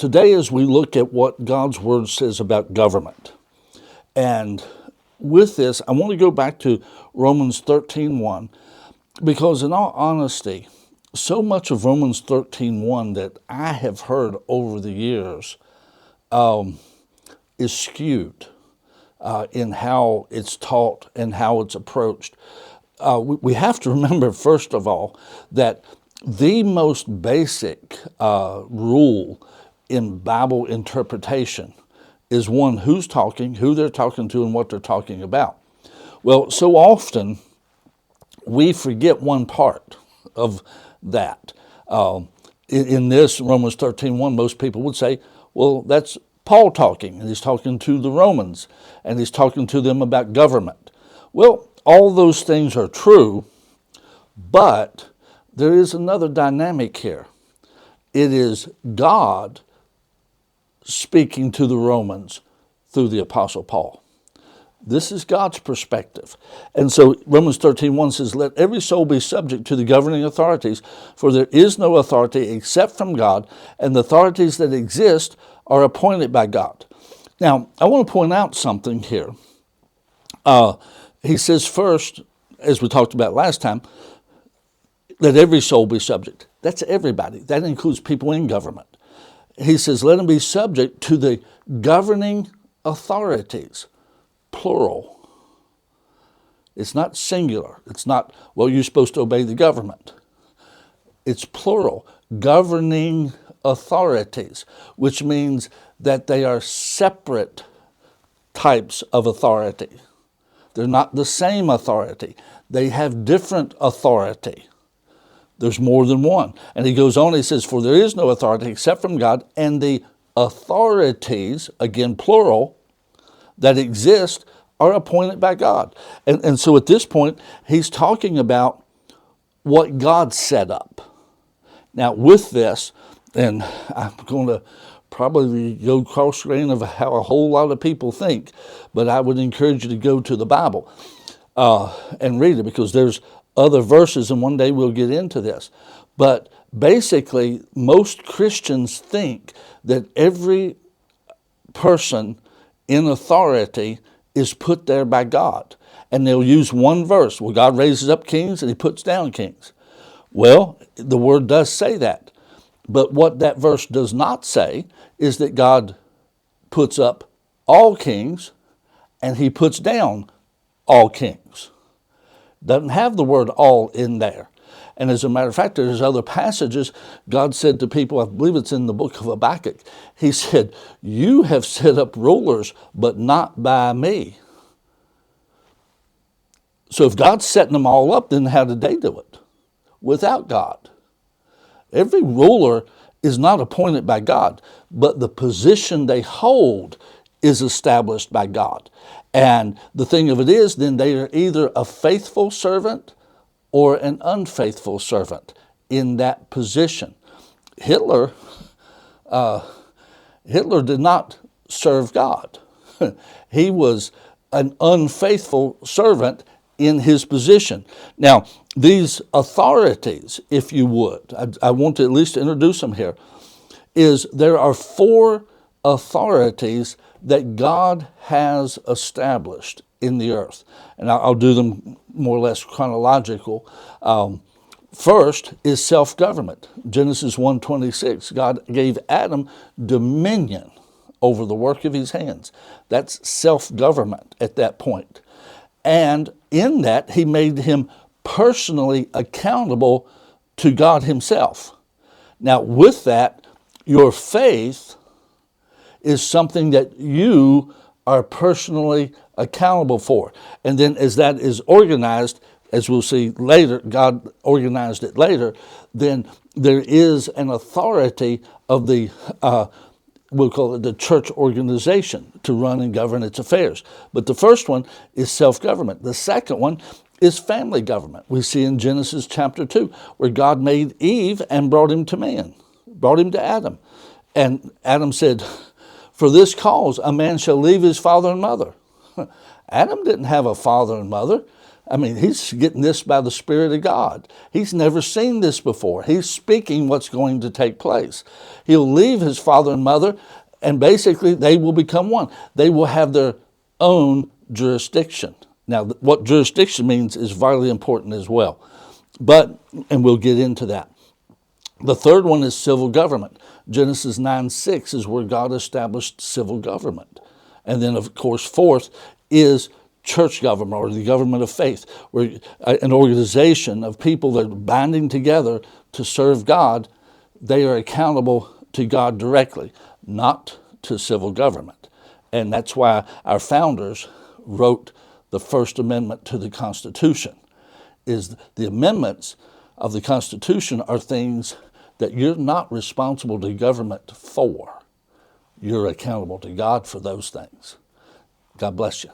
today as we look at what God's Word says about government. And with this, I want to go back to Romans 13:1, because in all honesty, so much of Romans 13:1 that I have heard over the years is skewed in how it's taught and how it's approached. We have to remember, first of all, that the most basic rule in Bible interpretation is one, who's talking, who they're talking to, and what they're talking about. Well, so often we forget one part of that. In this Romans 13:1, most people would say, well, that's Paul talking, and he's talking to the Romans, and he's talking to them about government. Well, all those things are true, but there is another dynamic here. It is God speaking to the Romans through the Apostle Paul. This is God's perspective. And so Romans 13:1 says, let every soul be subject to the governing authorities, for there is no authority except from God, and the authorities that exist are appointed by God. Now, I want to point out something here. He says first, as we talked about last time, let every soul be subject. That's everybody. That includes people in government. He says, let them be subject to the governing authorities, plural. It's not singular. It's not, well, you're supposed to obey the government. It's plural, governing authorities, which means that they are separate types of authority. They're not the same authority. They have different authority. There's more than one. And he goes on, he says, for there is no authority except from God, and the authorities, again plural, that exist are appointed by God. And so at this point, he's talking about what God set up. Now with this, and I'm going to probably go cross-grain of how a whole lot of people think, but I would encourage you to go to the Bible and read it, because there's other verses, and one day we'll get into this. But basically, most Christians think that every person in authority is put there by God. And they'll use one verse. Well, God raises up kings and he puts down kings. Well, the word does say that. But what that verse does not say is that God puts up all kings and he puts down all kings. Doesn't have the word all in there. And as a matter of fact, there's other passages. God said to people, I believe it's in the book of Habakkuk, he said, you have set up rulers, but not by me. So if God's setting them all up, then how did they do it? Without God. Every ruler is not appointed by God, but the position they hold is established by God. And the thing of it is, then they are either a faithful servant or an unfaithful servant in that position. Hitler did not serve God. He was an unfaithful servant in his position. Now, these authorities, if you would, I want to at least introduce them here, is there are 4 authorities that God has established in the earth. And I'll do them more or less chronological. First is self-government. Genesis 1:26, God gave Adam dominion over the work of his hands. That's self-government at that point. And in that, he made him personally accountable to God himself. Now, with that, your faith is something that you are personally accountable for. And then as that is organized, as we'll see later, God organized it later, then there is an authority of the, we'll call it the church organization, to run and govern its affairs. But the first one is self-government. The second one is family government. We see in Genesis chapter 2, where God made Eve and brought him to man, brought him to Adam. And Adam said, for this cause, a man shall leave his father and mother. Adam didn't have a father and mother. I mean, he's getting this by the Spirit of God. He's never seen this before. He's speaking what's going to take place. He'll leave his father and mother, and basically they will become one. They will have their own jurisdiction. Now, what jurisdiction means is vitally important as well. And we'll get into that. The third one is civil government. Genesis 9:6 is where God established civil government. And then, of course, fourth is church government, or the government of faith, where an organization of people that are binding together to serve God. They are accountable to God directly, not to civil government. And that's why our founders wrote the First Amendment to the Constitution. Is the amendments of the Constitution are things that you're not responsible to government for. You're accountable to God for those things. God bless you.